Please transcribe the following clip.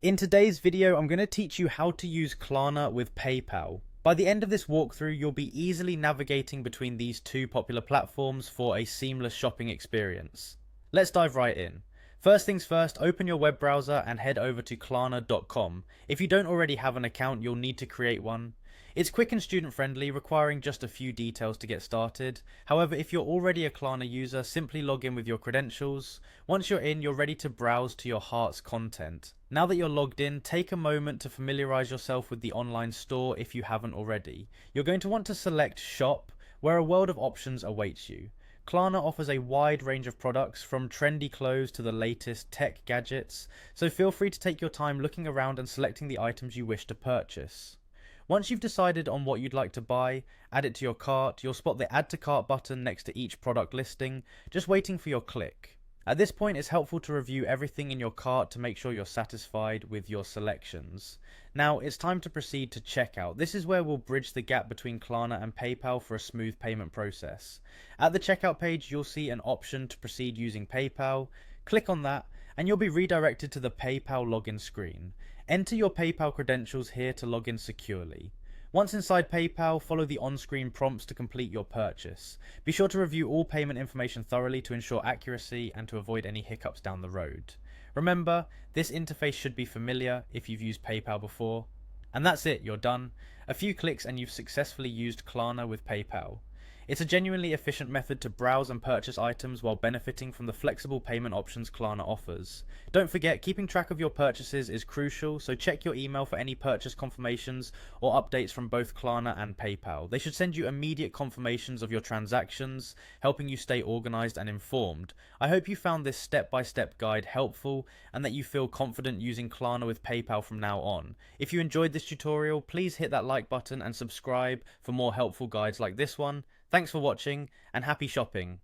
In today's video, I'm going to teach you how to use Klarna with PayPal. By the end of this walkthrough, you'll be easily navigating between these two popular platforms for a seamless shopping experience. Let's dive right in. First things first, open your web browser and head over to Klarna.com. If you don't already have an account, you'll need to create one. It's quick and student friendly, requiring just a few details to get started. However, if you're already a Klarna user, simply log in with your credentials. Once you're in, you're ready to browse to your heart's content. Now that you're logged in, take a moment to familiarize yourself with the online store if you haven't already. You're going to want to select Shop, where a world of options awaits you. Klarna offers a wide range of products, from trendy clothes to the latest tech gadgets, so feel free to take your time looking around and selecting the items you wish to purchase. Once you've decided on what you'd like to buy, add it to your cart. You'll spot the Add to Cart button next to each product listing, just waiting for your click. At this point, it's helpful to review everything in your cart to make sure you're satisfied with your selections. Now, it's time to proceed to checkout. This is where we'll bridge the gap between Klarna and PayPal for a smooth payment process. At the checkout page, you'll see an option to proceed using PayPal. Click on that, and you'll be redirected to the PayPal login screen. Enter your PayPal credentials here to log in securely. Once inside PayPal, follow the on-screen prompts to complete your purchase. Be sure to review all payment information thoroughly to ensure accuracy and to avoid any hiccups down the road. Remember, this interface should be familiar if you've used PayPal before. And that's it, you're done. A few clicks and you've successfully used Klarna with PayPal. It's a genuinely efficient method to browse and purchase items while benefiting from the flexible payment options Klarna offers. Don't forget, keeping track of your purchases is crucial, so check your email for any purchase confirmations or updates from both Klarna and PayPal. They should send you immediate confirmations of your transactions, helping you stay organized and informed. I hope you found this step-by-step guide helpful and that you feel confident using Klarna with PayPal from now on. If you enjoyed this tutorial, please hit that like button and subscribe for more helpful guides like this one. Thanks for watching, and happy shopping!